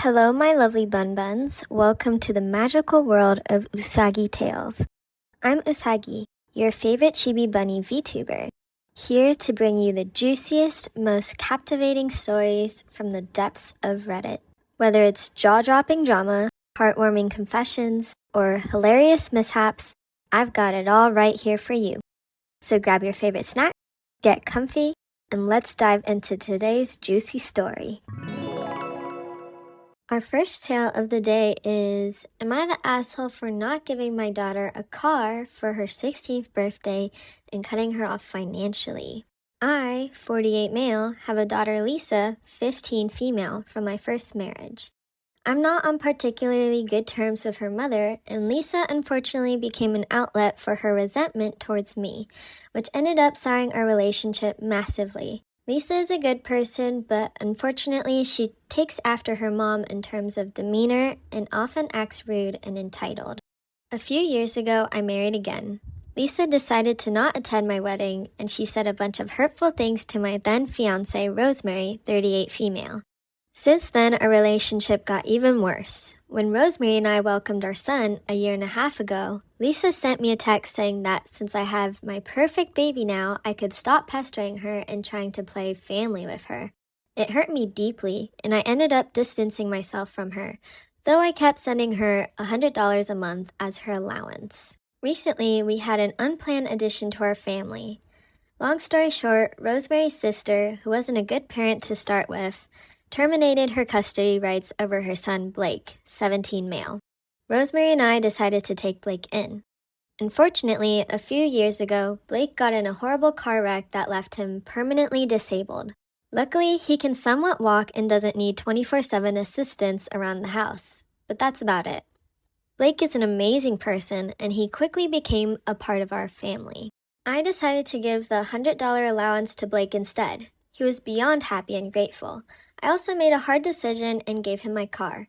Hello, my lovely bun buns. Welcome to the magical world of Usagi tales. I'm Usagi, your favorite chibi bunny Vtuber, here to bring you the juiciest, most captivating stories from the depths of Reddit. Whether it's jaw-dropping drama, heartwarming confessions, or hilarious mishaps, I've got it all right here for you. So grab your favorite snack, get comfy, and let's dive into today's juicy story. Our first tale of the day is, am I the asshole for not giving my daughter a car for her 16th birthday and cutting her off financially? I, 48 male, have a daughter Lisa, 15 female, from my first marriage. I'm not on particularly good terms with her mother, and Lisa unfortunately became an outlet for her resentment towards me, which ended up souring our relationship massively. Lisa is a good person, but unfortunately she takes after her mom in terms of demeanor and often acts rude and entitled. A few years ago, I married again. Lisa decided to not attend my wedding, and she said a bunch of hurtful things to my then fiancé, Rosemary, 38 female. Since then, our relationship got even worse. When Rosemary and I welcomed our son a year and a half ago, Lisa sent me a text saying that since I have my perfect baby now, I could stop pestering her and trying to play family with her. It hurt me deeply, and I ended up distancing myself from her, though I kept sending her $100 a month as her allowance. Recently, we had an unplanned addition to our family. Long story short, Rosemary's sister, who wasn't a good parent to start with, terminated her custody rights over her son Blake, 17 male. Rosemary and I decided to take Blake in. Unfortunately, a few years ago, Blake got in a horrible car wreck that left him permanently disabled. Luckily, he can somewhat walk and doesn't need 24/7 assistance around the house, but that's about it. Blake is an amazing person, and he quickly became a part of our family. I decided to give the $100 allowance to Blake instead. He was beyond happy and grateful. I also made a hard decision and gave him my car.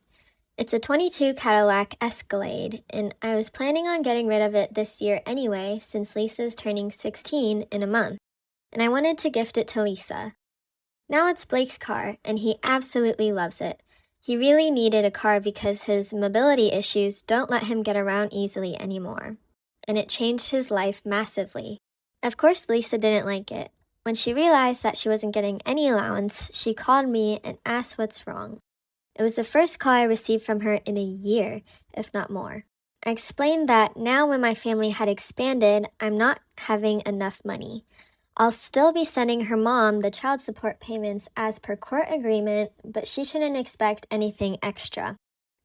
It's a 22 Cadillac Escalade, and I was planning on getting rid of it this year anyway since Lisa's turning 16 in a month, and I wanted to gift it to Lisa. Now it's Blake's car, and he absolutely loves it. He really needed a car because his mobility issues don't let him get around easily anymore, and it changed his life massively. Of course, Lisa didn't like it. When she realized that she wasn't getting any allowance, she called me and asked what's wrong. It was the first call I received from her in a year, if not more. I explained that now when my family had expanded, I'm not having enough money. I'll still be sending her mom the child support payments as per court agreement, but she shouldn't expect anything extra.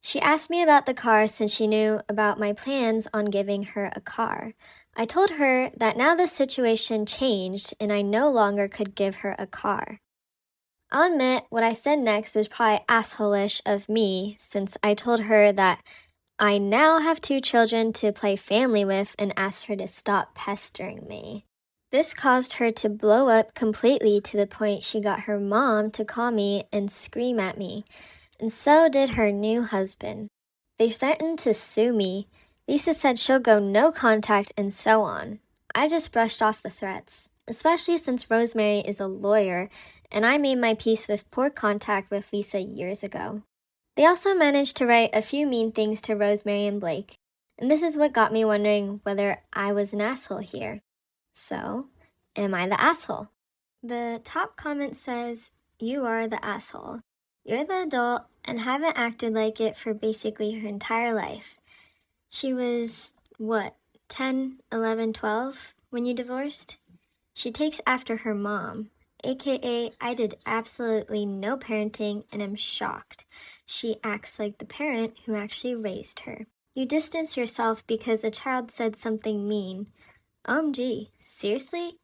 She asked me about the car since she knew about my plans on giving her a car. I told her that now the situation changed and I no longer could give her a car. I'll admit what I said next was probably asshole-ish of me since I told her that I now have 2 children to play family with and asked her to stop pestering me. This caused her to blow up completely to the point she got her mom to call me and scream at me, and so did her new husband. They threatened to sue me. Lisa said she'll go no contact and so on. I just brushed off the threats, especially since Rosemary is a lawyer and I made my peace with poor contact with Lisa years ago. They also managed to write a few mean things to Rosemary and Blake, and this is what got me wondering whether I was an asshole here. So, am I the asshole? The top comment says, "You are the asshole. You're the adult and haven't acted like it for basically her entire life. She was, 10, 11, 12 when you divorced? She takes after her mom, aka I did absolutely no parenting and am shocked. She acts like the parent who actually raised her. You distance yourself because a child said something mean. OMG, seriously?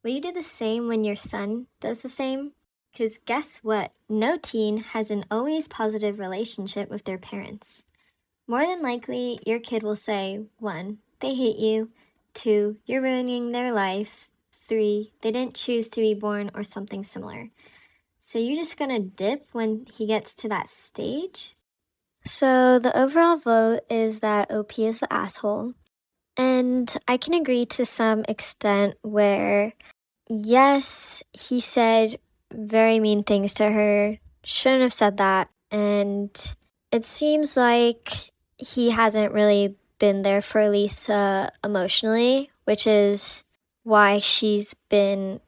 Will you do the same when your son does the same? Because guess what? No teen has an always positive relationship with their parents. More than likely, your kid will say, 1, they hate you, 2, you're ruining their life, 3, they didn't choose to be born or something similar. So you're just gonna dip when he gets to that stage? So the overall vote is that OP is the asshole. And I can agree to some extent where, yes, he said very mean things to her, shouldn't have said that, And it seems like he hasn't really been there for Lisa emotionally, which is why she's been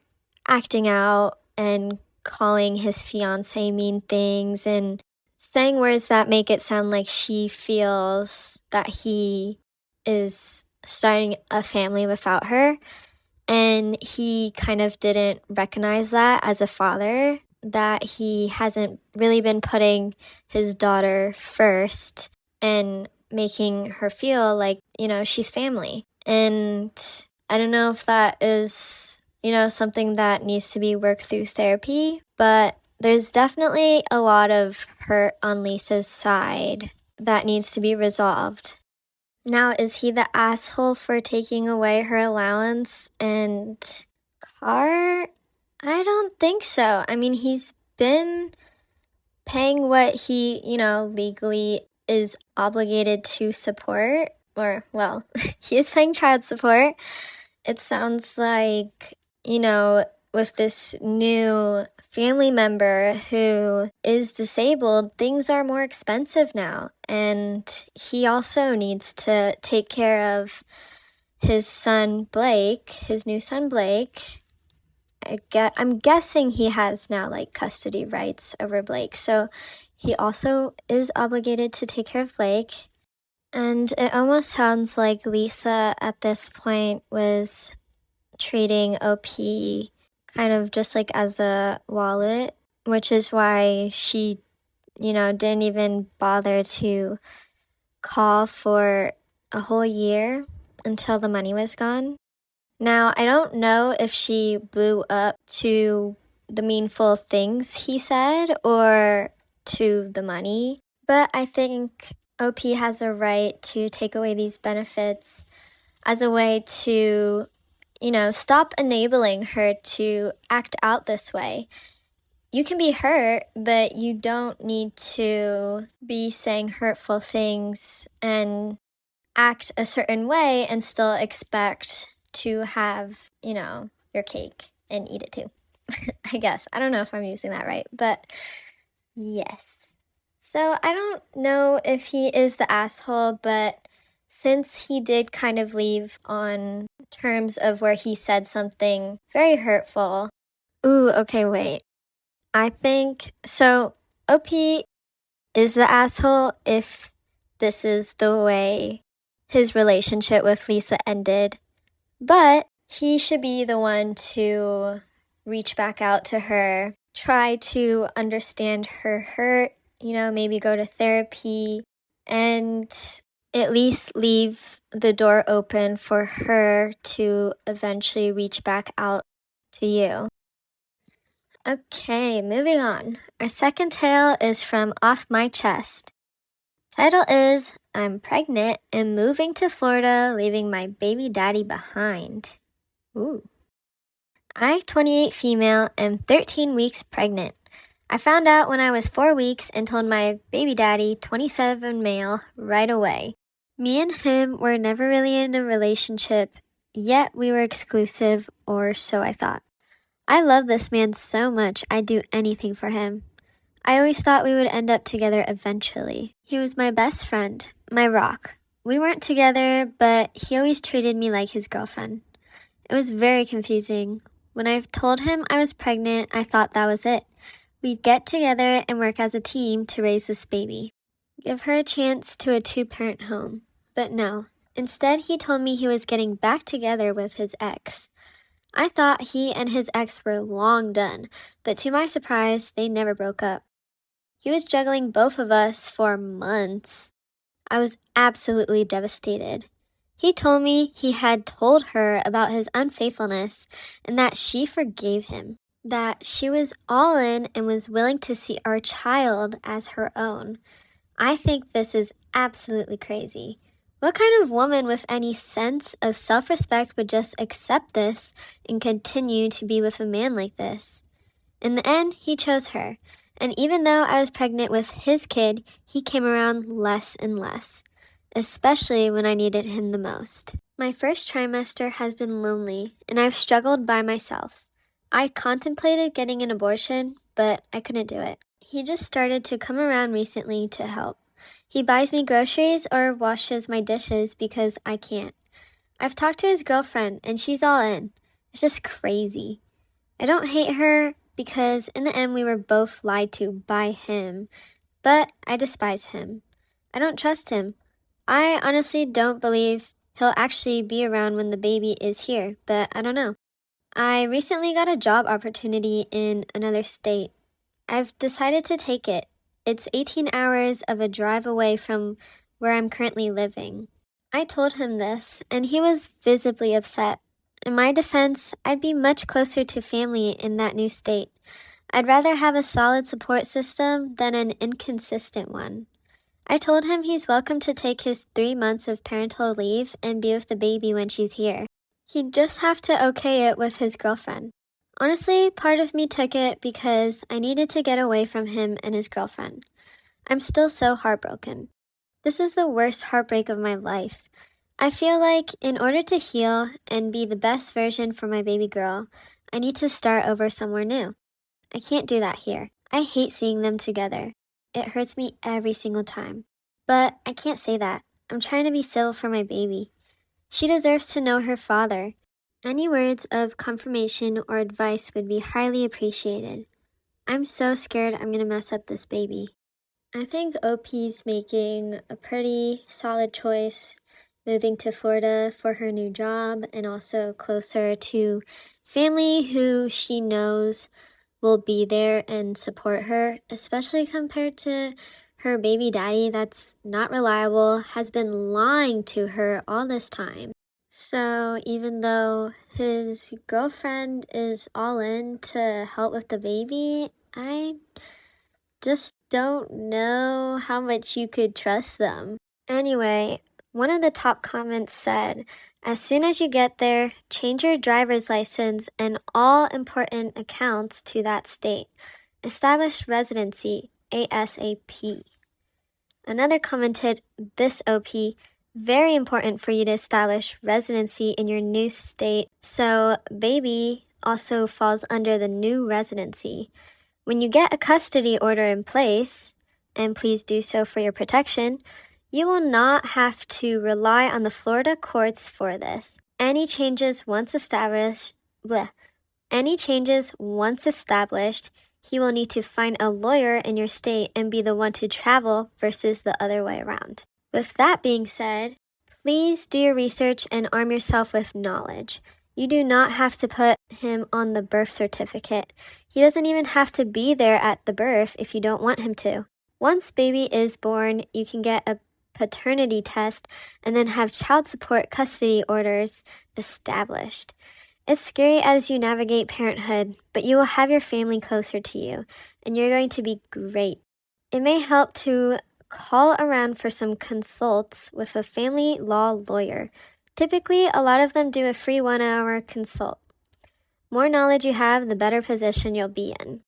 acting out and calling his fiance mean things and saying words that make it sound like she feels that he is starting a family without her. And he kind of didn't recognize that as a father, that he hasn't really been putting his daughter first and making her feel like, she's family. And I don't know if that is, something that needs to be worked through therapy, but there's definitely a lot of hurt on Lisa's side that needs to be resolved. Now, is he the asshole for taking away her allowance and car? I don't think so. I mean, he's been paying what he, legally is obligated to support. Or, well, he is paying child support. It sounds like, with this new family member who is disabled, things are more expensive now. And he also needs to take care of his son, Blake, his new son, Blake. I'm guessing he has now, custody rights over Blake. So he also is obligated to take care of Blake. And it almost sounds like Lisa at this point was treating OP kind of just like as a wallet, which is why she, didn't even bother to call for a whole year until the money was gone. Now, I don't know if she blew up to the meaningful things he said or to the money, but I think OP has a right to take away these benefits as a way to, stop enabling her to act out this way. You can be hurt, but you don't need to be saying hurtful things and act a certain way and still expect to have, your cake and eat it too. I guess. I don't know if I'm using that right, but yes. So I don't know if he is the asshole, but since he did kind of leave on terms of where he said something very hurtful. Ooh, okay, wait. I think, so OP is the asshole if this is the way his relationship with Lisa ended, but he should be the one to reach back out to her, try to understand her hurt, maybe go to therapy, and at least leave the door open for her to eventually reach back out to you. Okay, moving on. Our second tale is from Off My Chest. Title is, I'm pregnant and moving to Florida, leaving my baby daddy behind. Ooh. I, 28 female, am 13 weeks pregnant. I found out when I was 4 weeks and told my baby daddy, 27 male, right away. Me and him were never really in a relationship, yet we were exclusive, or so I thought. I love this man so much, I'd do anything for him. I always thought we would end up together eventually. He was my best friend, my rock. We weren't together, but he always treated me like his girlfriend. It was very confusing. When I told him I was pregnant, I thought that was it. We'd get together and work as a team to raise this baby. Give her a chance to a 2-parent home. But no. Instead, he told me he was getting back together with his ex. I thought he and his ex were long done, but to my surprise, they never broke up. He was juggling both of us for months. I was absolutely devastated. He told me he had told her about his unfaithfulness and that she forgave him, that she was all in and was willing to see our child as her own. I think this is absolutely crazy. What kind of woman with any sense of self-respect would just accept this and continue to be with a man like this? In the end, he chose her. And even though I was pregnant with his kid, he came around less and less, especially when I needed him the most. My first trimester has been lonely, and I've struggled by myself. I contemplated getting an abortion, but I couldn't do it. He just started to come around recently to help. He buys me groceries or washes my dishes because I can't. I've talked to his girlfriend and she's all in. It's just crazy. I don't hate her because in the end we were both lied to by him, but I despise him. I don't trust him. I honestly don't believe he'll actually be around when the baby is here, but I don't know. I recently got a job opportunity in another state. I've decided to take it. It's 18 hours of a drive away from where I'm currently living. I told him this, and he was visibly upset. In my defense, I'd be much closer to family in that new state. I'd rather have a solid support system than an inconsistent one. I told him he's welcome to take his 3 months of parental leave and be with the baby when she's here. He'd just have to okay it with his girlfriend. Honestly, part of me took it because I needed to get away from him and his girlfriend. I'm still so heartbroken. This is the worst heartbreak of my life. I feel like in order to heal and be the best version for my baby girl, I need to start over somewhere new. I can't do that here. I hate seeing them together. It hurts me every single time. But I can't say that. I'm trying to be civil for my baby. She deserves to know her father. Any words of confirmation or advice would be highly appreciated. I'm so scared I'm gonna mess up this baby. I think OP's making a pretty solid choice moving to Florida for her new job and also closer to family who she knows will be there and support her, especially compared to her baby daddy that's not reliable, has been lying to her all this time. So even though his girlfriend is all in to help with the baby, I just don't know how much you could trust them. Anyway, one of the top comments said, as soon as you get there, change your driver's license and all important accounts to that state. Establish residency ASAP. Another commented, this OP, very important for you to establish residency in your new state, so baby also falls under the new residency. When you get a custody order in place, and please do so for your protection, you will not have to rely on the Florida courts for this. Any changes once established, he will need to find a lawyer in your state and be the one to travel versus the other way around. With that being said, please do your research and arm yourself with knowledge. You do not have to put him on the birth certificate. He doesn't even have to be there at the birth if you don't want him to. Once baby is born, you can get a paternity test and then have child support custody orders established. It's scary as you navigate parenthood, but you will have your family closer to you, and you're going to be great. It may help to call around for some consults with a family law lawyer. Typically, a lot of them do a free 1-hour consult. More knowledge you have, the better position you'll be in.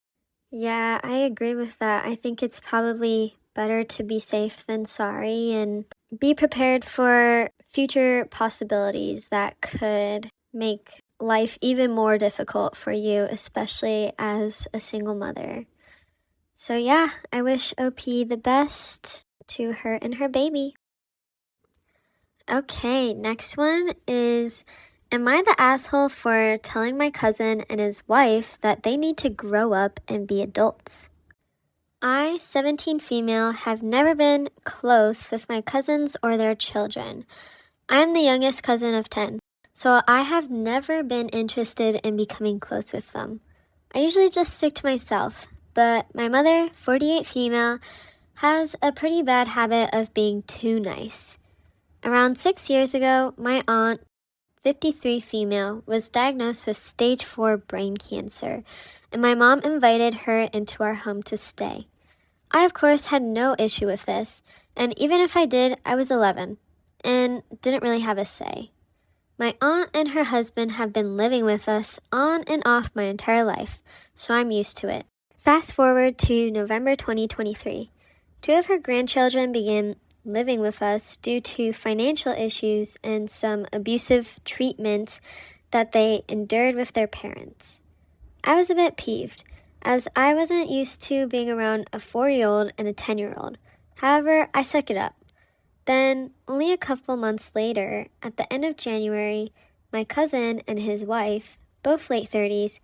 Yeah, I agree with that. I think it's probably better to be safe than sorry and be prepared for future possibilities that could make life even more difficult for you, especially as a single mother. So yeah, I wish OP the best to her and her baby. Okay, next one is, am I the asshole for telling my cousin and his wife that they need to grow up and be adults? I, 17 female, have never been close with my cousins or their children. I am the youngest cousin of 10, so I have never been interested in becoming close with them. I usually just stick to myself, but my mother, 48 female, has a pretty bad habit of being too nice. Around 6 years ago, my aunt, 53 female, was diagnosed with stage 4 brain cancer, and my mom invited her into our home to stay. I, of course, had no issue with this, and even if I did, I was 11, and didn't really have a say. My aunt and her husband have been living with us on and off my entire life, so I'm used to it. Fast forward to November 2023. 2 of her grandchildren began living with us due to financial issues and some abusive treatments that they endured with their parents. I was a bit peeved. as I wasn't used to being around a 4-year-old and a 10-year-old. However, I suck it up. Then, only a couple months later, at the end of January, my cousin and his wife, both late 30s,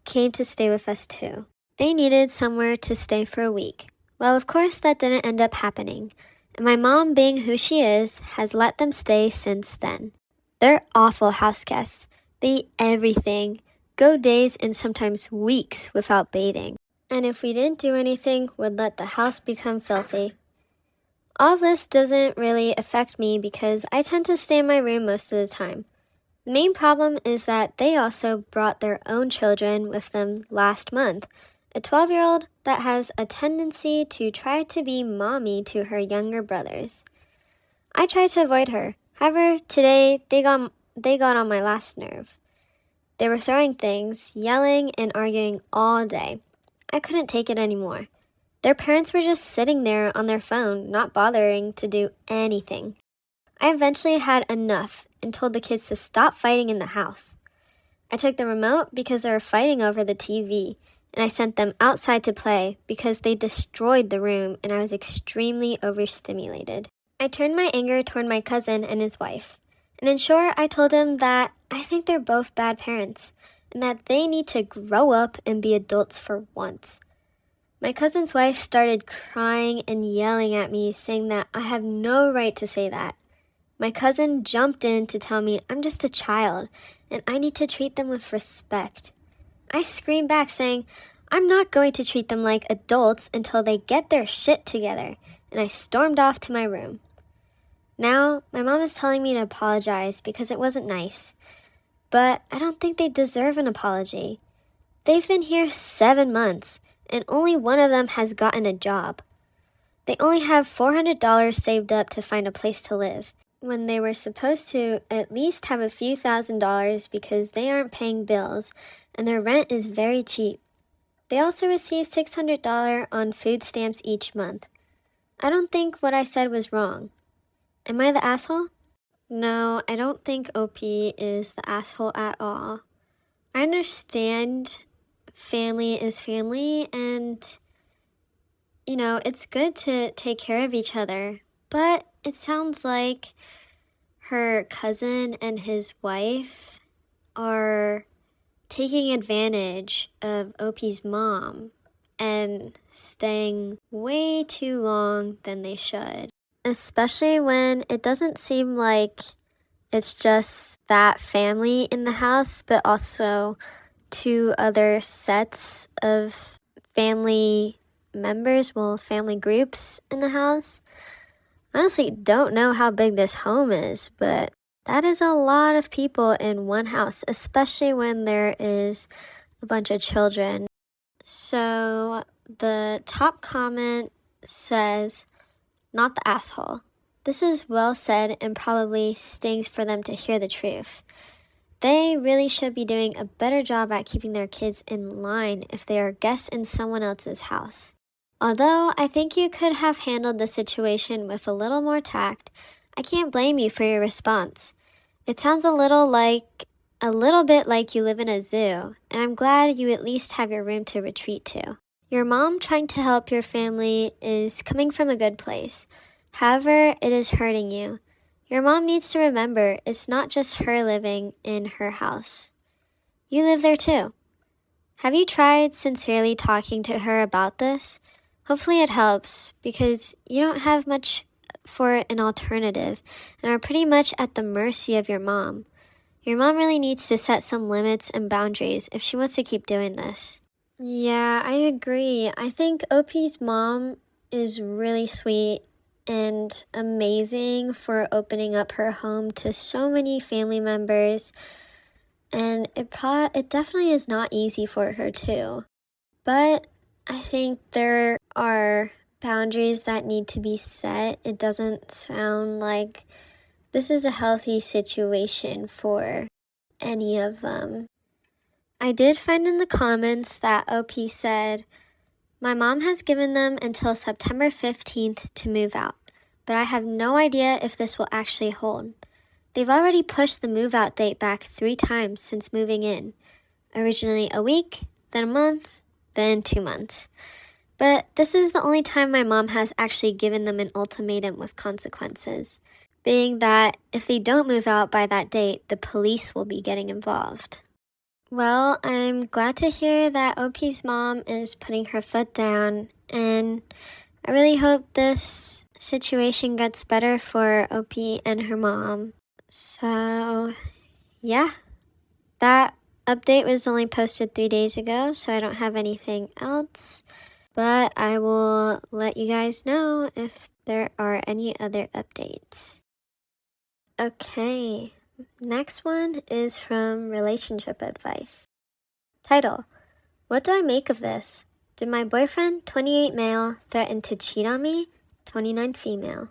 came to stay with us too. They needed somewhere to stay for a week. Well, of course, that didn't end up happening, and my mom, being who she is, has let them stay since then. They're awful house guests. They eat everything, go days and sometimes weeks without bathing, and if we didn't do anything, would let the house become filthy. All this doesn't really affect me because I tend to stay in my room most of the time. The main problem is that they also brought their own children with them last month, a 12-year-old that has a tendency to try to be mommy to her younger brothers. I tried to avoid her. However, today they got on my last nerve. They were throwing things, yelling, and arguing all day. I couldn't take it anymore. Their parents were just sitting there on their phone, not bothering to do anything. I eventually had enough and told the kids to stop fighting in the house. I took the remote because they were fighting over the TV, and I sent them outside to play because they destroyed the room and I was extremely overstimulated. I turned my anger toward my cousin and his wife, and in short, I told him that I think they're both bad parents and that they need to grow up and be adults for once. My cousin's wife started crying and yelling at me, saying that I have no right to say that. My cousin jumped in to tell me I'm just a child and I need to treat them with respect. I screamed back saying, I'm not going to treat them like adults until they get their shit together, and I stormed off to my room. Now, my mom is telling me to apologize because it wasn't nice, but I don't think they deserve an apology. They've been here 7 months, and only one of them has gotten a job. They only have $400 saved up to find a place to live, when they were supposed to at least have a few $1,000s because they aren't paying bills, and their rent is very cheap. They also receive $600 on food stamps each month. I don't think what I said was wrong. Am I the asshole? No, I don't think OP is the asshole at all. I understand family is family and, it's good to take care of each other. But it sounds like her cousin and his wife are taking advantage of OP's mom and staying way too long than they should. Especially when it doesn't seem like it's just that family in the house, but also 2 other sets of family members, family groups in the house. Honestly, don't know how big this home is, but that is a lot of people in one house, especially when there is a bunch of children. So the top comment says, not the asshole. This is well said and probably stings for them to hear the truth. They really should be doing a better job at keeping their kids in line if they are guests in someone else's house. Although I think you could have handled the situation with a little more tact, I can't blame you for your response. It sounds a little bit like you live in a zoo, and I'm glad you at least have your room to retreat to. Your mom trying to help your family is coming from a good place. However, it is hurting you. Your mom needs to remember it's not just her living in her house. You live there too. Have you tried sincerely talking to her about this? Hopefully it helps, because you don't have much for an alternative and are pretty much at the mercy of your mom. Your mom really needs to set some limits and boundaries if she wants to keep doing this. Yeah, I agree. I think OP's mom is really sweet and amazing for opening up her home to so many family members, and it definitely is not easy for her too. But I think there are boundaries that need to be set. It doesn't sound like this is a healthy situation for any of them. I did find in the comments that OP said, my mom has given them until September 15th to move out, but I have no idea if this will actually hold. They've already pushed the move-out date back 3 times since moving in. Originally a week, then a month, then 2 months. But this is the only time my mom has actually given them an ultimatum with consequences, being that if they don't move out by that date, the police will be getting involved. Well, I'm glad to hear that OP's mom is putting her foot down, and I really hope this situation gets better for OP and her mom. So, yeah, that update was only posted 3 days ago, so I don't have anything else. But I will let you guys know if there are any other updates. Okay, next one is from Relationship Advice. Title: What do I make of this? Did my boyfriend, 28 male, threaten to cheat on me? 29 female.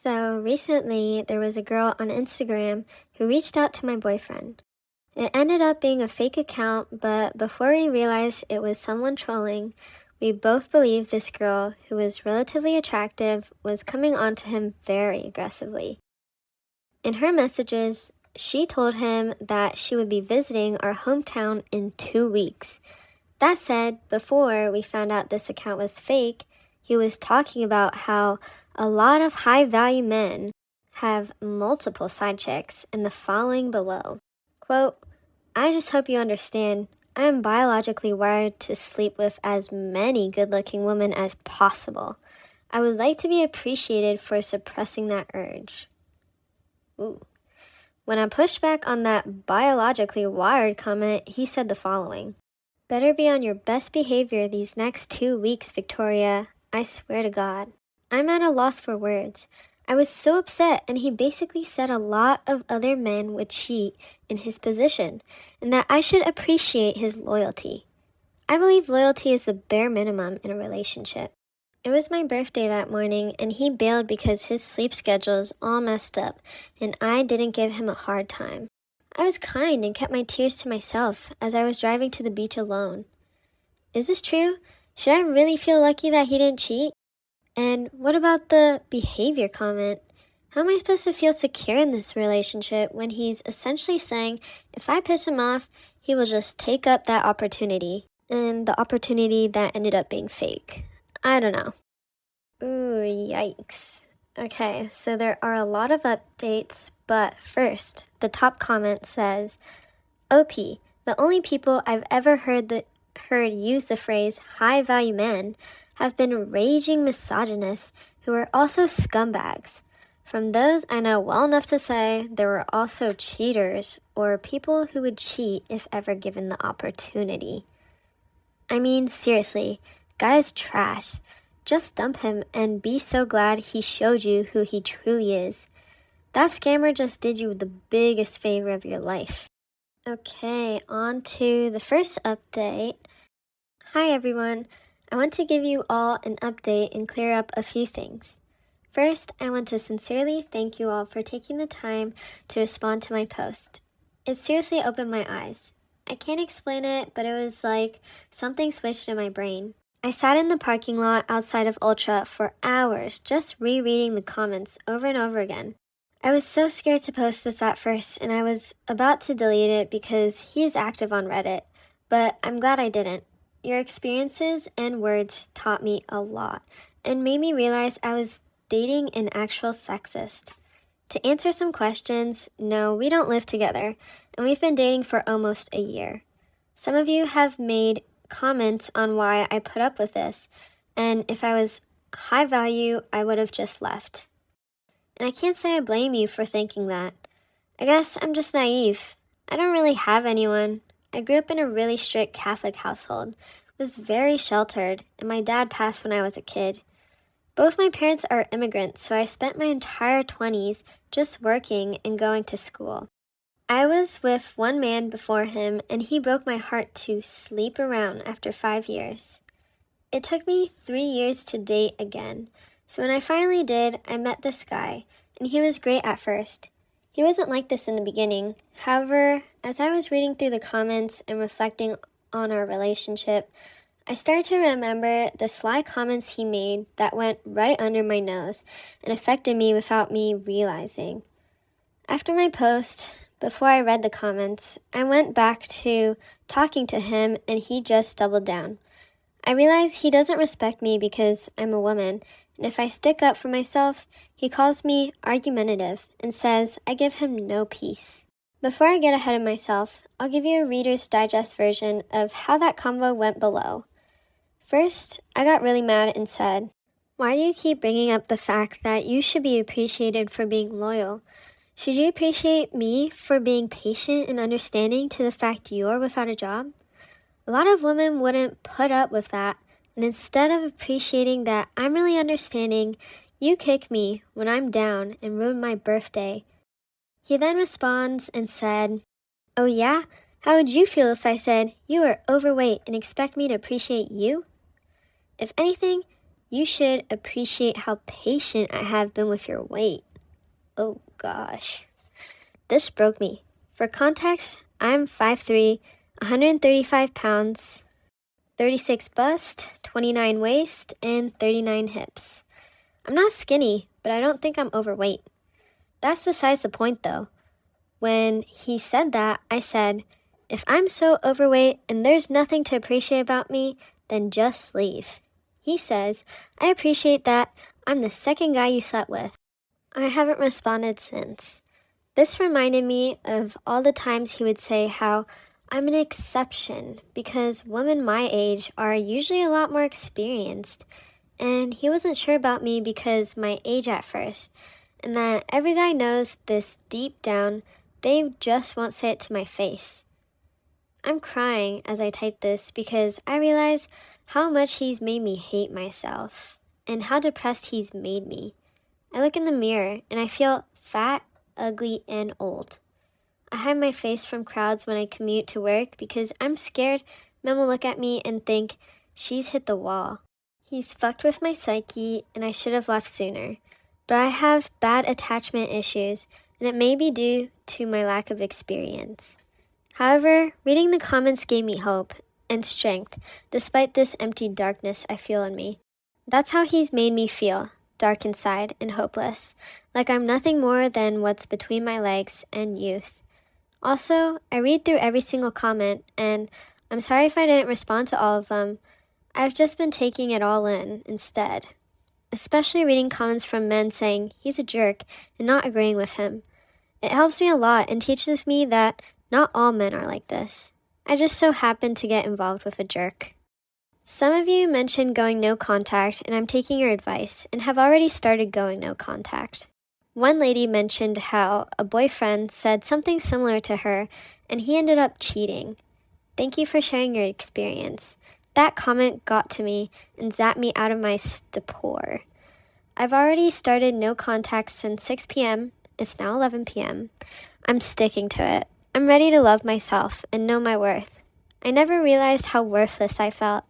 So recently, there was a girl on Instagram who reached out to my boyfriend. It ended up being a fake account, but before we realized it was someone trolling, we both believed this girl, who was relatively attractive, was coming on to him very aggressively. In her messages, she told him that she would be visiting our hometown in 2 weeks. That said, before we found out this account was fake, he was talking about how a lot of high-value men have multiple side chicks in the following below. Quote, I just hope you understand, I am biologically wired to sleep with as many good-looking women as possible. I would like to be appreciated for suppressing that urge. Ooh. When I pushed back on that biologically wired comment, he said the following. Better be on your best behavior these next 2 weeks, Victoria. I swear to God. I'm at a loss for words. I was so upset, and he basically said a lot of other men would cheat in his position, and that I should appreciate his loyalty. I believe loyalty is the bare minimum in a relationship. It was my birthday that morning, and he bailed because his sleep schedule is all messed up, and I didn't give him a hard time. I was kind and kept my tears to myself as I was driving to the beach alone. Is this true? Should I really feel lucky that he didn't cheat? And what about the behavior comment? How am I supposed to feel secure in this relationship when he's essentially saying if I piss him off, he will just take up that opportunity, and the opportunity that ended up being fake? I don't know. Ooh, yikes. Okay, so there are a lot of updates, but first, the top comment says, OP, the only people I've ever heard use the phrase high-value men have been raging misogynists who are also scumbags. From those, I know well enough to say there were also cheaters or people who would cheat if ever given the opportunity. I mean, seriously, guy's trash. Just dump him and be so glad he showed you who he truly is. That scammer just did you the biggest favor of your life. Okay, on to the first update. Hi everyone. I want to give you all an update and clear up a few things. First, I want to sincerely thank you all for taking the time to respond to my post. It seriously opened my eyes. I can't explain it, but it was like something switched in my brain. I sat in the parking lot outside of Ultra for hours just rereading the comments over and over again. I was so scared to post this at first, and I was about to delete it because he is active on Reddit, but I'm glad I didn't. Your experiences and words taught me a lot and made me realize I was dating an actual sexist. To answer some questions, no, we don't live together, and we've been dating for almost a year. Some of you have made comments on why I put up with this, and if I was high value, I would have just left. And I can't say I blame you for thinking that. I guess I'm just naive. I don't really have anyone. I grew up in a really strict Catholic household, was very sheltered, and my dad passed when I was a kid. Both my parents are immigrants, so I spent my entire 20s just working and going to school. I was with one man before him, and he broke my heart to sleep around after 5 years. It took me 3 years to date again, so when I finally did, I met this guy, and he was great at first. He wasn't like this in the beginning. However, as I was reading through the comments and reflecting on our relationship, I started to remember the sly comments he made that went right under my nose and affected me without me realizing. After my post, before I read the comments, I went back to talking to him and he just doubled down. I realize he doesn't respect me because I'm a woman, and if I stick up for myself, he calls me argumentative and says I give him no peace. Before I get ahead of myself, I'll give you a Reader's Digest version of how that convo went below. First, I got really mad and said, "Why do you keep bringing up the fact that you should be appreciated for being loyal? Should you appreciate me for being patient and understanding to the fact you're without a job? A lot of women wouldn't put up with that, and instead of appreciating that I'm really understanding, you kick me when I'm down and ruin my birthday." He then responds and said, "Oh yeah? How would you feel if I said you are overweight and expect me to appreciate you? If anything, you should appreciate how patient I have been with your weight." Oh gosh. This broke me. For context, I'm 5'3", 135 pounds, 36 bust, 29 waist, and 39 hips. I'm not skinny, but I don't think I'm overweight. That's besides the point though. When he said that, I said, "If I'm so overweight and there's nothing to appreciate about me, then just leave." He says, "I appreciate that. I'm the second guy you slept with." I haven't responded since. This reminded me of all the times he would say how I'm an exception because women my age are usually a lot more experienced, and he wasn't sure about me because my age at first, and that every guy knows this deep down, they just won't say it to my face. I'm crying as I type this because I realize how much he's made me hate myself and how depressed he's made me. I look in the mirror and I feel fat, ugly, and old. I hide my face from crowds when I commute to work because I'm scared men will look at me and think she's hit the wall. He's fucked with my psyche and I should have left sooner. But I have bad attachment issues and it may be due to my lack of experience. However, reading the comments gave me hope and strength despite this empty darkness I feel in me. That's how he's made me feel, dark inside and hopeless, like I'm nothing more than what's between my legs and youth. Also, I read through every single comment, and I'm sorry if I didn't respond to all of them. I've just been taking it all in instead, especially reading comments from men saying he's a jerk and not agreeing with him. It helps me a lot and teaches me that not all men are like this. I just so happened to get involved with a jerk. Some of you mentioned going no contact, and I'm taking your advice and have already started going no contact. One lady mentioned how a boyfriend said something similar to her, and he ended up cheating. Thank you for sharing your experience. That comment got to me and zapped me out of my stupor. I've already started no contact since 6 p.m. It's now 11 p.m. I'm sticking to it. I'm ready to love myself and know my worth. I never realized how worthless I felt.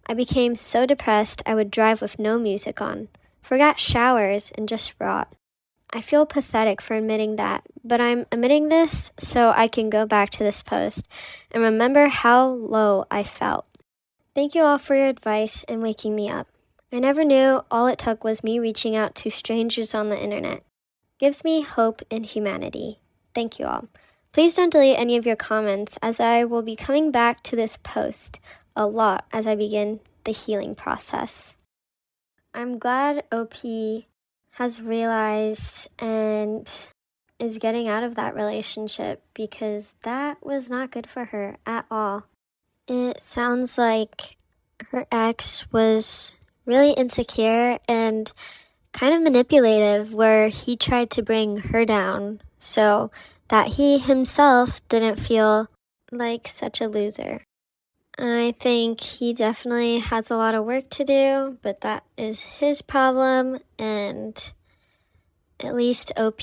I became so depressed I would drive with no music on, forgot showers, and just rot. I feel pathetic for admitting that, but I'm admitting this so I can go back to this post and remember how low I felt. Thank you all for your advice and waking me up. I never knew all it took was me reaching out to strangers on the internet. Gives me hope in humanity. Thank you all. Please don't delete any of your comments as I will be coming back to this post a lot as I begin the healing process. I'm glad OP has realized and is getting out of that relationship because that was not good for her at all. It sounds like her ex was really insecure and kind of manipulative, where he tried to bring her down so that he himself didn't feel like such a loser. I think he definitely has a lot of work to do, but that is his problem, and at least OP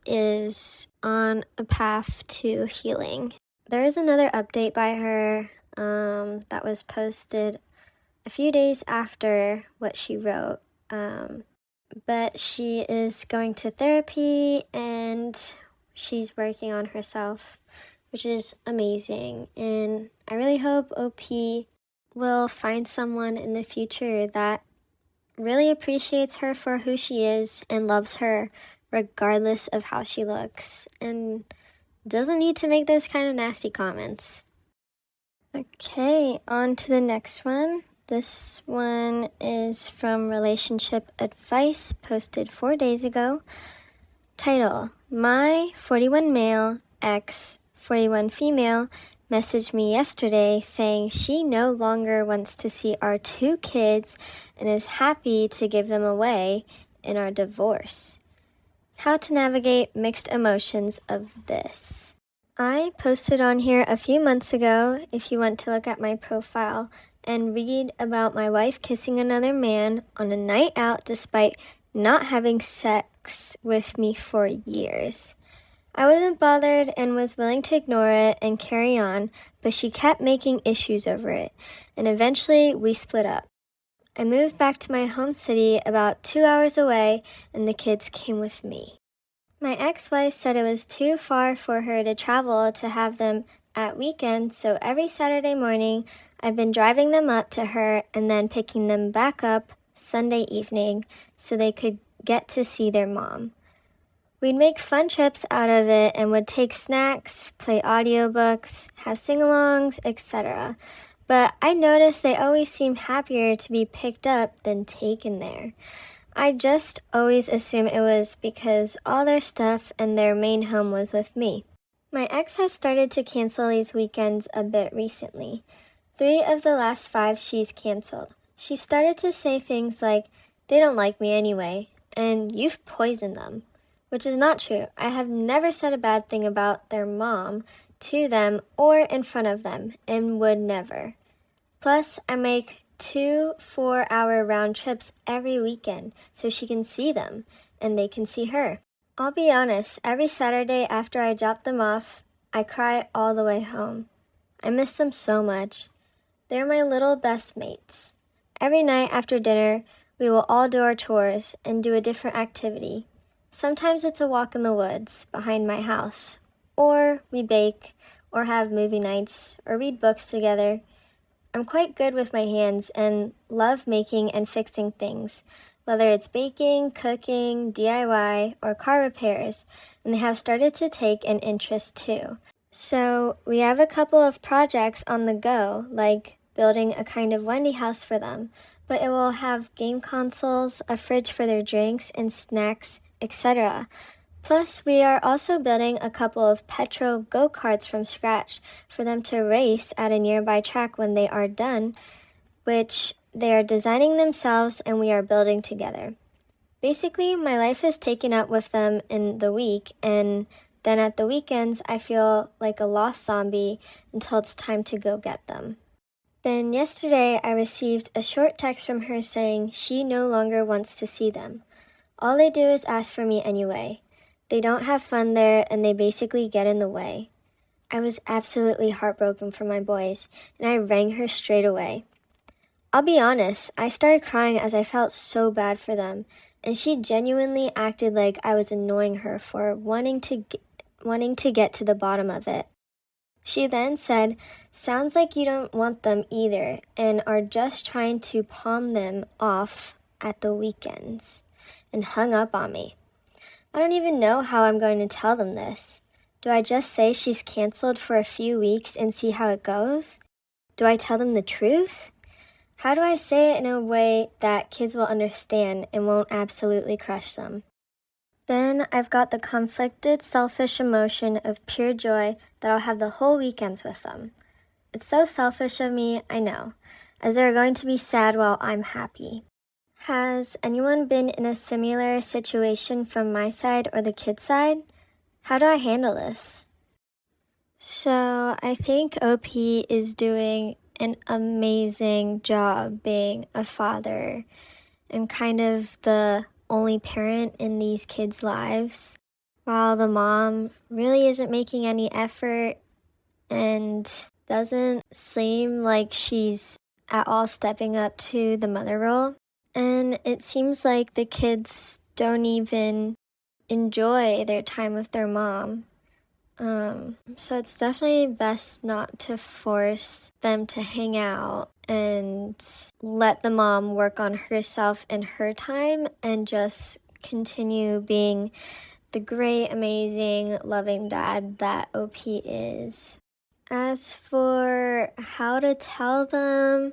is on a path to healing. There is another update by her that was posted a few days after what she wrote, but she is going to therapy and she's working on herself, which is amazing. And I really hope OP will find someone in the future that really appreciates her for who she is and loves her regardless of how she looks and doesn't need to make those kind of nasty comments. Okay, on to the next one. This one is from Relationship Advice, posted 4 days ago. Title: My 41 male ex 41 female messaged me yesterday saying she no longer wants to see our 2 kids and is happy to give them away in our divorce. How to navigate mixed emotions of this. I posted on here a few months ago, if you want to look at my profile and read about my wife kissing another man on a night out despite not having sex with me for years. I wasn't bothered and was willing to ignore it and carry on, but she kept making issues over it, and eventually we split up. I moved back to my home city about 2 hours away, and the kids came with me. My ex-wife said it was too far for her to travel to have them at weekends, so every Saturday morning I've been driving them up to her and then picking them back up Sunday evening so they could get to see their mom. We'd make fun trips out of it and would take snacks, play audiobooks, have sing-alongs, etc. But I noticed they always seem happier to be picked up than taken there. I just always assumed it was because all their stuff and their main home was with me. My ex has started to cancel these weekends a bit recently. 3 of the last 5 she's canceled. She started to say things like, "They don't like me anyway," and "You've poisoned them," which is not true. I have never said a bad thing about their mom to them or in front of them, and would never. Plus, I make 2 4-hour round trips every weekend so she can see them and they can see her. I'll be honest, every Saturday after I drop them off, I cry all the way home. I miss them so much. They're my little best mates. Every night after dinner, we will all do our chores and do a different activity. Sometimes it's a walk in the woods behind my house, or we bake, or have movie nights, or read books together. I'm quite good with my hands and love making and fixing things, whether it's baking, cooking, DIY, or car repairs, and they have started to take an interest too. So we have a couple of projects on the go, like building a kind of Wendy house for them, but it will have game consoles, a fridge for their drinks and snacks, etc. Plus, we are also building a couple of petrol go-karts from scratch for them to race at a nearby track when they are done, which they are designing themselves and we are building together. Basically, my life is taken up with them in the week, and then at the weekends, I feel like a lost zombie until it's time to go get them. Then yesterday, I received a short text from her saying she no longer wants to see them. All they do is ask for me anyway. They don't have fun there, and they basically get in the way. I was absolutely heartbroken for my boys, and I rang her straight away. I'll be honest, I started crying as I felt so bad for them, and she genuinely acted like I was annoying her for wanting to get to the bottom of it. She then said, "Sounds like you don't want them either, and are just trying to palm them off at the weekends," and hung up on me. I don't even know how I'm going to tell them this. Do I just say she's canceled for a few weeks and see how it goes? Do I tell them the truth? How do I say it in a way that kids will understand and won't absolutely crush them? Then I've got the conflicted, selfish emotion of pure joy that I'll have the whole weekends with them. It's so selfish of me, I know, as they're going to be sad while I'm happy. Has anyone been in a similar situation from my side or the kid's side? How do I handle this? So I think OP is doing an amazing job being a father and kind of the only parent in these kids' lives, while the mom really isn't making any effort and doesn't seem like she's at all stepping up to the mother role. And it seems like the kids don't even enjoy their time with their mom. So it's definitely best not to force them to hang out and let the mom work on herself in her time and just continue being the great, amazing, loving dad that OP is. As for how to tell them,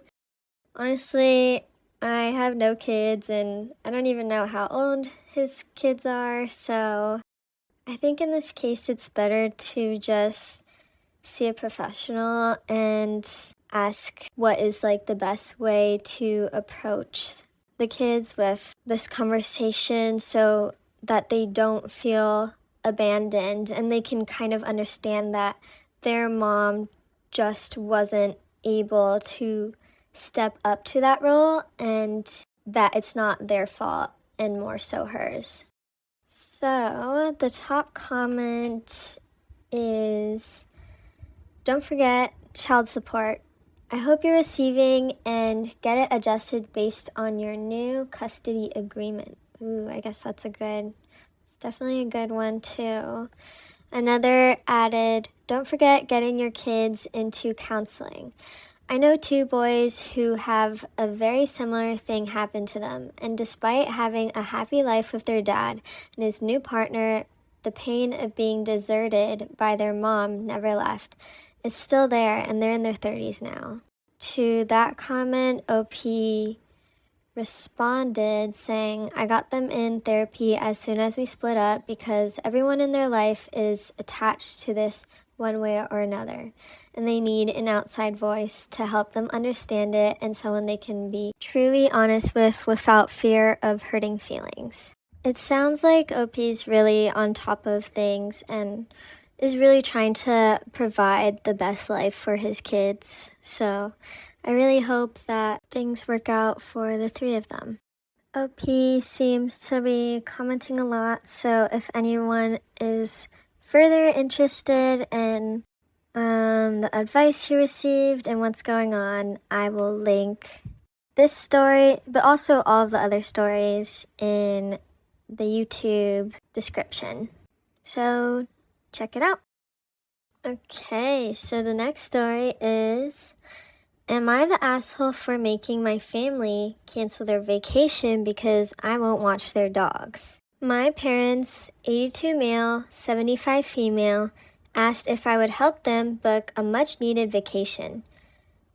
honestly, I have no kids and I don't even know how old his kids are, so I think in this case it's better to just see a professional and ask what is like the best way to approach the kids with this conversation so that they don't feel abandoned and they can kind of understand that their mom just wasn't able to step up to that role and that it's not their fault and more so hers. So the top comment is, don't forget child support. I hope you're receiving and get it adjusted based on your new custody agreement. Ooh, I guess it's definitely a good one too. Another added, don't forget getting your kids into counseling. I know 2 boys who have a very similar thing happen to them, and despite having a happy life with their dad and his new partner, the pain of being deserted by their mom never left. It's still there, and they're in their 30s now. To that comment, OP responded saying, I got them in therapy as soon as we split up because everyone in their life is attached to this one way or another, and they need an outside voice to help them understand it and someone they can be truly honest with without fear of hurting feelings. It sounds like OP's really on top of things and is really trying to provide the best life for his kids. So I really hope that things work out for the 3 of them. OP seems to be commenting a lot, so if anyone is further interested in the advice he received and what's going on, I will link this story, but also all of the other stories in the YouTube description. So check it out. Okay, so the next story is, am I the asshole for making my family cancel their vacation because I won't watch their dogs? My parents, 82 male, 75 female, asked if I would help them book a much-needed vacation.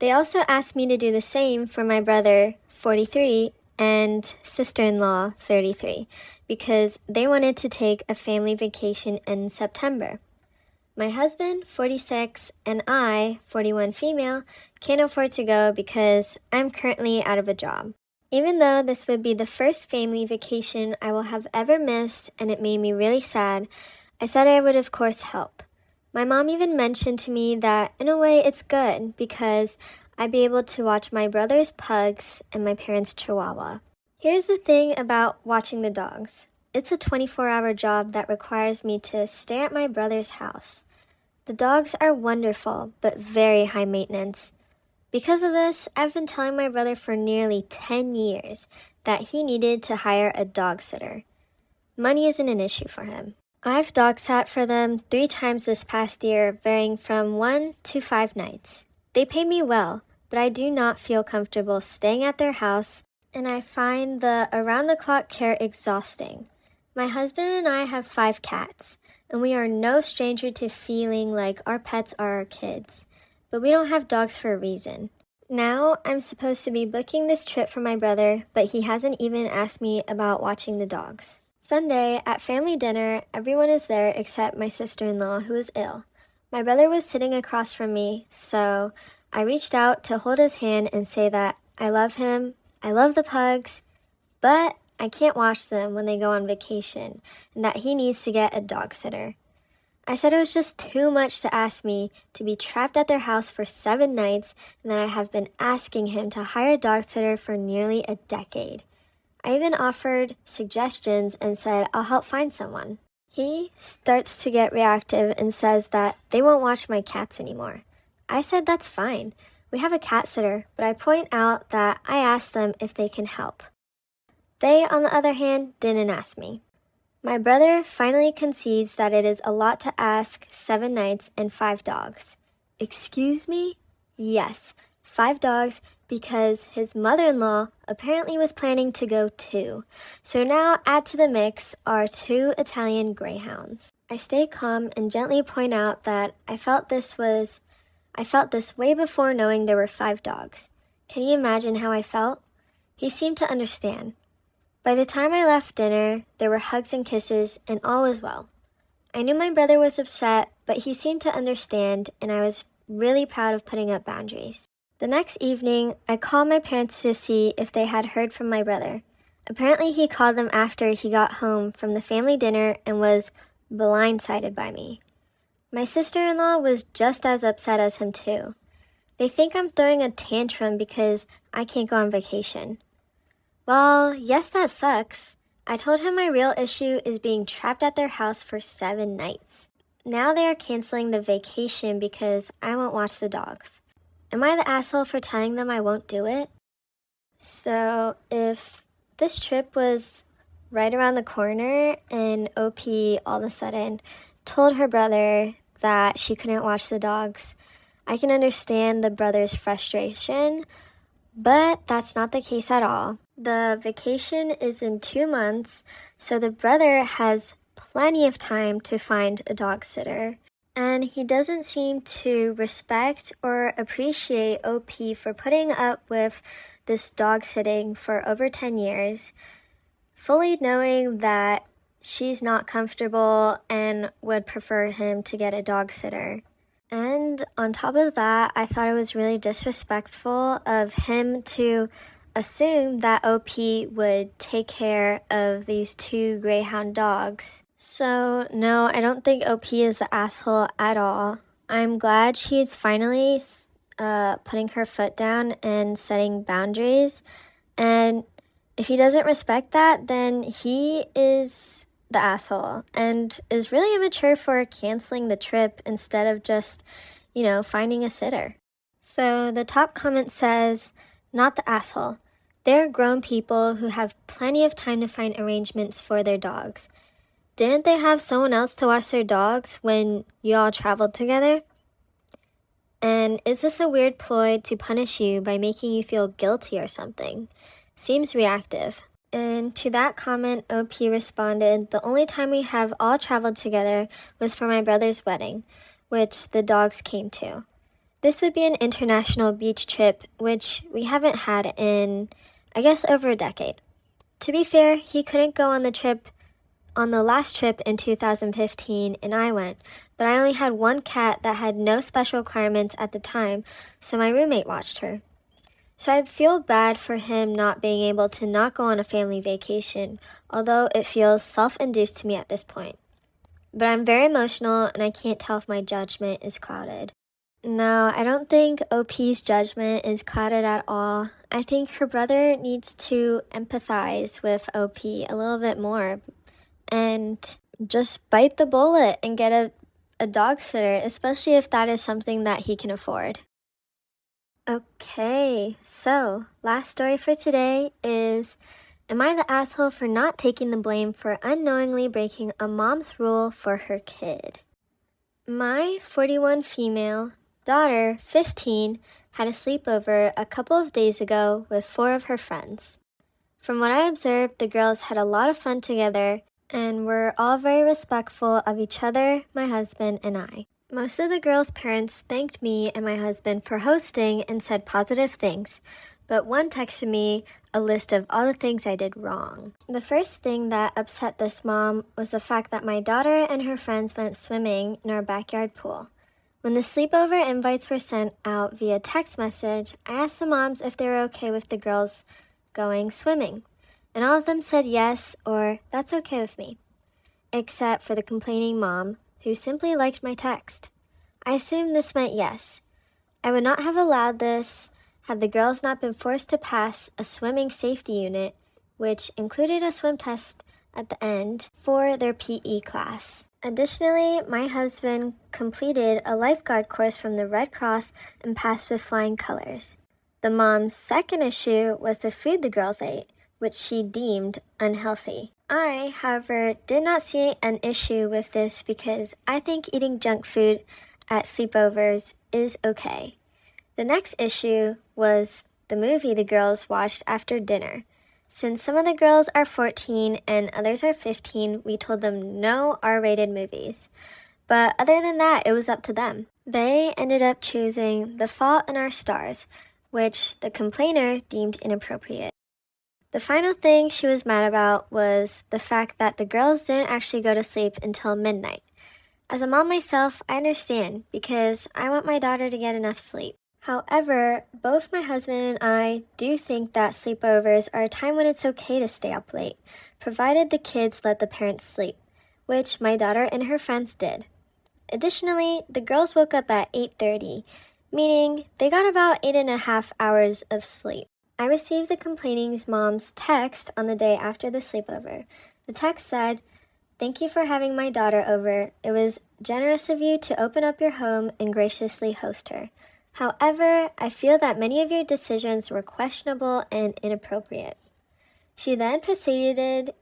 They also asked me to do the same for my brother, 43, and sister-in-law, 33, because they wanted to take a family vacation in September. My husband, 46, and I, 41 female, can't afford to go because I'm currently out of a job. Even though this would be the first family vacation I will have ever missed and it made me really sad, I said I would of course help. My mom even mentioned to me that in a way it's good because I'd be able to watch my brother's pugs and my parents' chihuahua. Here's the thing about watching the dogs. It's a 24-hour job that requires me to stay at my brother's house. The dogs are wonderful, but very high maintenance. Because of this, I've been telling my brother for nearly 10 years that he needed to hire a dog sitter. Money isn't an issue for him. I've dog sat for them 3 times this past year, varying from 1 to 5 nights. They pay me well, but I do not feel comfortable staying at their house, and I find the around-the-clock care exhausting. My husband and I have 5 cats, and we are no stranger to feeling like our pets are our kids. But we don't have dogs for a reason. Now I'm supposed to be booking this trip for my brother, but he hasn't even asked me about watching the dogs. Sunday, at family dinner, everyone is there except my sister-in-law, who is ill. My brother was sitting across from me, so I reached out to hold his hand and say that I love him, I love the pugs, but I can't watch them when they go on vacation, and that he needs to get a dog sitter. I said it was just too much to ask me to be trapped at their house for 7 nights and that I have been asking him to hire a dog sitter for nearly a decade. I even offered suggestions and said I'll help find someone. He starts to get reactive and says that they won't watch my cats anymore. I said that's fine. We have a cat sitter, but I point out that I asked them if they can help. They, on the other hand, didn't ask me. My brother finally concedes that it is a lot to ask 7 nights and 5 dogs. Excuse me? Yes, 5 dogs because his mother-in-law apparently was planning to go too. So now add to the mix are 2 Italian greyhounds. I stay calm and gently point out that I felt this was I felt this way before knowing there were 5 dogs. Can you imagine how I felt? He seemed to understand. By the time I left dinner, there were hugs and kisses, and all was well. I knew my brother was upset, but he seemed to understand, and I was really proud of putting up boundaries. The next evening, I called my parents to see if they had heard from my brother. Apparently, he called them after he got home from the family dinner and was blindsided by me. My sister-in-law was just as upset as him too. They think I'm throwing a tantrum because I can't go on vacation. Well, yes, that sucks. I told him my real issue is being trapped at their house for 7 nights. Now they are canceling the vacation because I won't watch the dogs. Am I the asshole for telling them I won't do it? So if this trip was right around the corner and OP all of a sudden told her brother that she couldn't watch the dogs, I can understand the brother's frustration, but that's not the case at all. The vacation is in 2 months, so the brother has plenty of time to find a dog sitter. And he doesn't seem to respect or appreciate OP for putting up with this dog sitting for over 10 years, fully knowing that she's not comfortable and would prefer him to get a dog sitter. And on top of that, I thought it was really disrespectful of him to assume that OP would take care of these 2 greyhound dogs. So no, I don't think OP is the asshole at all. I'm glad she's finally putting her foot down and setting boundaries. And if he doesn't respect that, then he is the asshole and is really immature for canceling the trip instead of just, finding a sitter. So the top comment says, not the asshole. They're grown people who have plenty of time to find arrangements for their dogs. Didn't they have someone else to watch their dogs when you all traveled together? And is this a weird ploy to punish you by making you feel guilty or something? Seems reactive. And to that comment, OP responded, the only time we have all traveled together was for my brother's wedding, which the dogs came to. This would be an international beach trip, which we haven't had in, I guess, over a decade. To be fair, he couldn't go on the last trip in 2015, and I went, but I only had 1 cat that had no special requirements at the time, so my roommate watched her. So I feel bad for him not being able to not go on a family vacation, although it feels self-induced to me at this point. But I'm very emotional, and I can't tell if my judgment is clouded. No, I don't think OP's judgment is clouded at all. I think her brother needs to empathize with OP a little bit more and just bite the bullet and get a dog sitter, especially if that is something that he can afford. Okay, so last story for today is, am I the asshole for not taking the blame for unknowingly breaking a mom's rule for her kid? My 41 female daughter, 15, had a sleepover a couple of days ago with 4 of her friends. From what I observed, the girls had a lot of fun together and were all very respectful of each other, my husband, and I. Most of the girls' parents thanked me and my husband for hosting and said positive things, but one texted me a list of all the things I did wrong. The first thing that upset this mom was the fact that my daughter and her friends went swimming in our backyard pool. When the sleepover invites were sent out via text message, I asked the moms if they were okay with the girls going swimming, and all of them said yes or that's okay with me, except for the complaining mom, who simply liked my text. I assumed this meant yes. I would not have allowed this had the girls not been forced to pass a swimming safety unit, which included a swim test at the end for their PE class. Additionally, my husband completed a lifeguard course from the Red Cross and passed with flying colors. The mom's second issue was the food the girls ate, which she deemed unhealthy. I, however, did not see an issue with this because I think eating junk food at sleepovers is okay. The next issue was the movie the girls watched after dinner. Since some of the girls are 14 and others are 15, we told them no R-rated movies. But other than that, it was up to them. They ended up choosing The Fault in Our Stars, which the complainer deemed inappropriate. The final thing she was mad about was the fact that the girls didn't actually go to sleep until midnight. As a mom myself, I understand because I want my daughter to get enough sleep. However, both my husband and I do think that sleepovers are a time when it's okay to stay up late, provided the kids let the parents sleep, which my daughter and her friends did. Additionally, the girls woke up at 8:30, meaning they got about 8.5 hours of sleep. I received the complaining mom's text on the day after the sleepover. The text said, "Thank you for having my daughter over. It was generous of you to open up your home and graciously host her. However, I feel that many of your decisions were questionable and inappropriate." She then proceeded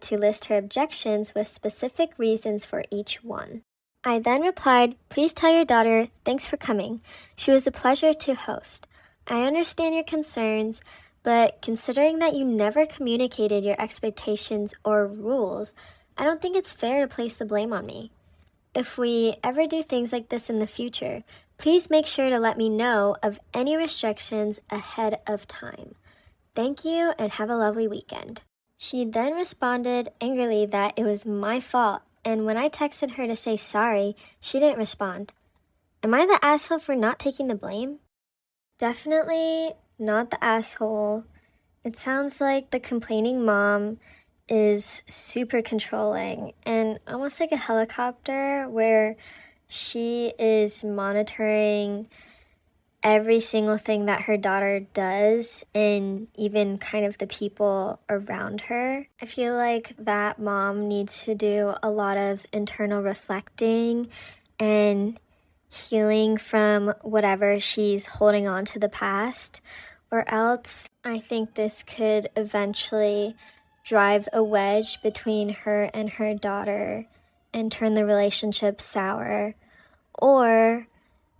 to list her objections with specific reasons for each one. I then replied, "Please tell your daughter, thanks for coming. She was a pleasure to host. I understand your concerns, but considering that you never communicated your expectations or rules, I don't think it's fair to place the blame on me. If we ever do things like this in the future, please make sure to let me know of any restrictions ahead of time. Thank you and have a lovely weekend." She then responded angrily that it was my fault, and when I texted her to say sorry, she didn't respond. Am I the asshole for not taking the blame? Definitely not the asshole. It sounds like the complaining mom is super controlling and almost like a helicopter where she is monitoring every single thing that her daughter does and even kind of the people around her. I feel like that mom needs to do a lot of internal reflecting and healing from whatever she's holding on to the past, or else I think this could eventually drive a wedge between her and her daughter and turn the relationship sour, or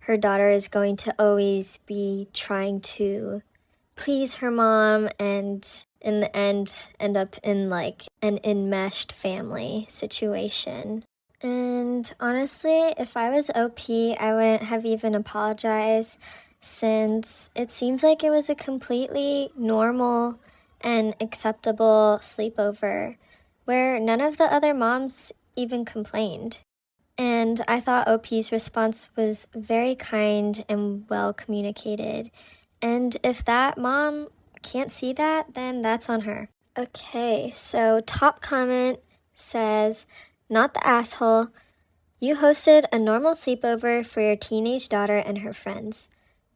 her daughter is going to always be trying to please her mom and in the end up in like an enmeshed family situation. And honestly, if I was OP, I wouldn't have even apologized, since it seems like it was a completely normal and acceptable sleepover where none of the other moms even complained. And I thought OP's response was very kind and well communicated. And if that mom can't see that, then that's on her. Okay, so top comment says, "Not the asshole. You hosted a normal sleepover for your teenage daughter and her friends.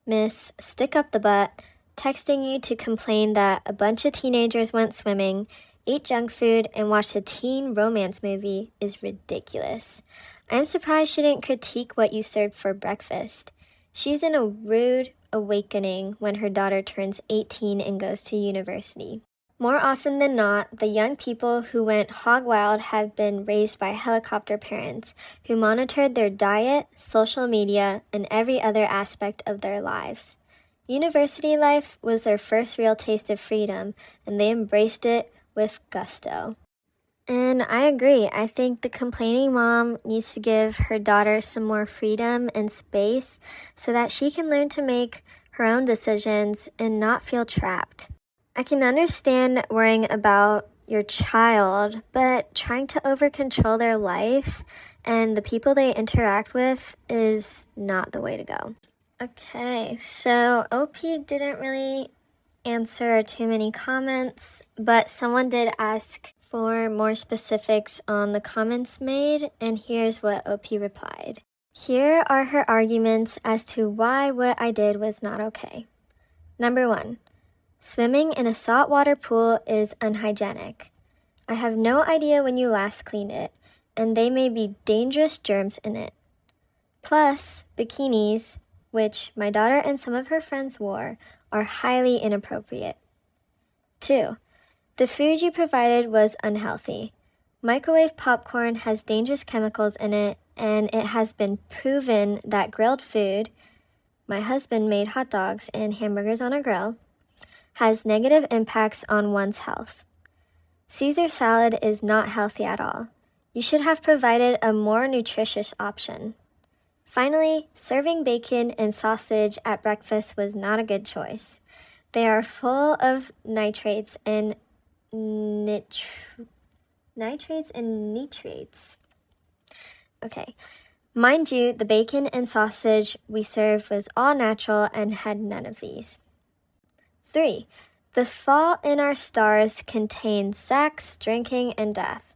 Miss Stick Up the Butt texting you to complain that a bunch of teenagers went swimming, ate junk food, and watched a teen romance movie is ridiculous. I'm surprised she didn't critique what you served for breakfast. She's in a rude awakening when her daughter turns 18 and goes to university. More often than not, the young people who went hog wild have been raised by helicopter parents who monitored their diet, social media, and every other aspect of their lives. University life was their first real taste of freedom, and they embraced it with gusto." And I agree. I think the complaining mom needs to give her daughter some more freedom and space so that she can learn to make her own decisions and not feel trapped. I can understand worrying about your child, but trying to over-control their life and the people they interact with is not the way to go. Okay, so OP didn't really answer too many comments, but someone did ask for more specifics on the comments made, and here's what OP replied. Here are her arguments as to why what I did was not okay. Number 1, swimming in a saltwater pool is unhygienic. I have no idea when you last cleaned it, and they may be dangerous germs in it. Plus, bikinis, which my daughter and some of her friends wore, are highly inappropriate. 2, the food you provided was unhealthy. Microwave popcorn has dangerous chemicals in it, and it has been proven that grilled food, my husband made hot dogs and hamburgers on a grill, has negative impacts on one's health. Caesar salad is not healthy at all. You should have provided a more nutritious option. Finally, serving bacon and sausage at breakfast was not a good choice. They are full of nitrates and nitrates. Okay. Mind you, the bacon and sausage we served was all natural and had none of these. 3. The Fault in Our Stars contains sex, drinking, and death.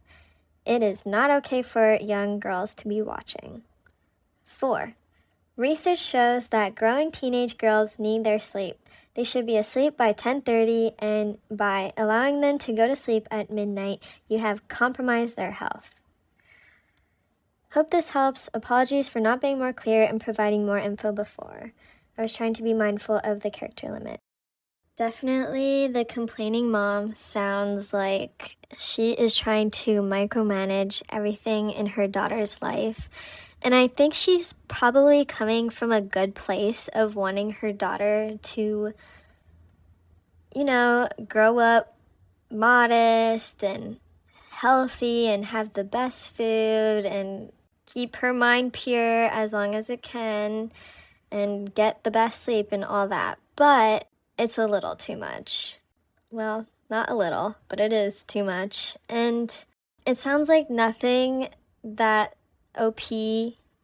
It is not okay for young girls to be watching. 4. Research shows that growing teenage girls need their sleep. They should be asleep by 10:30, and by allowing them to go to sleep at midnight, you have compromised their health. Hope this helps. Apologies for not being more clear and providing more info before. I was trying to be mindful of the character limit. Definitely the complaining mom sounds like she is trying to micromanage everything in her daughter's life. And I think she's probably coming from a good place of wanting her daughter to, grow up modest and healthy and have the best food and keep her mind pure as long as it can and get the best sleep and all that. But it's a little too much. Well, not a little, but it is too much. And it sounds like nothing that OP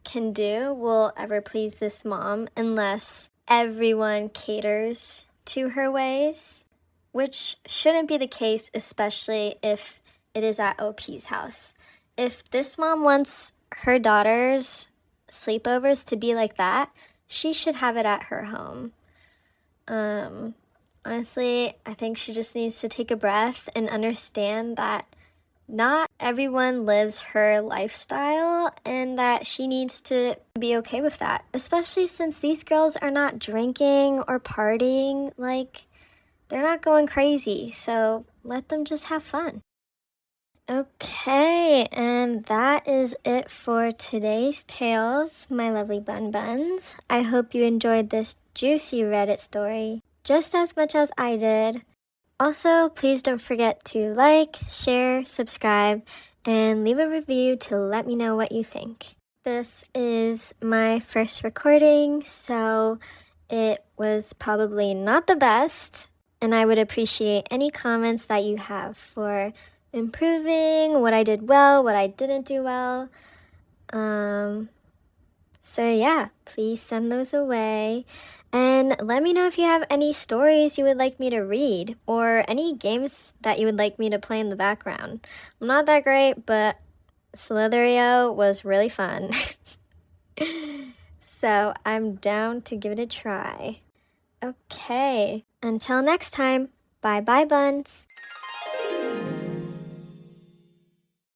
can do will ever please this mom unless everyone caters to her ways, which shouldn't be the case, especially if it is at OP's house. If this mom wants her daughter's sleepovers to be like that, she should have it at her home. Honestly, I think she just needs to take a breath and understand that not everyone lives her lifestyle and that she needs to be okay with that, especially since these girls are not drinking or partying. Like, they're not going crazy, so let them just have fun. Okay, and that is it for today's tales, my lovely buns. I hope you enjoyed this juicy Reddit story just as much as I did. Also, please don't forget to like, share, subscribe, and leave a review to let me know what you think. This is my first recording, so it was probably not the best, and I would appreciate any comments that you have for improving, what I did well, what I didn't do well. So yeah, please send those away. And let me know if you have any stories you would like me to read or any games that you would like me to play in the background. I'm not that great, but Slitherio was really fun. So I'm down to give it a try. Okay, until next time, bye-bye buns.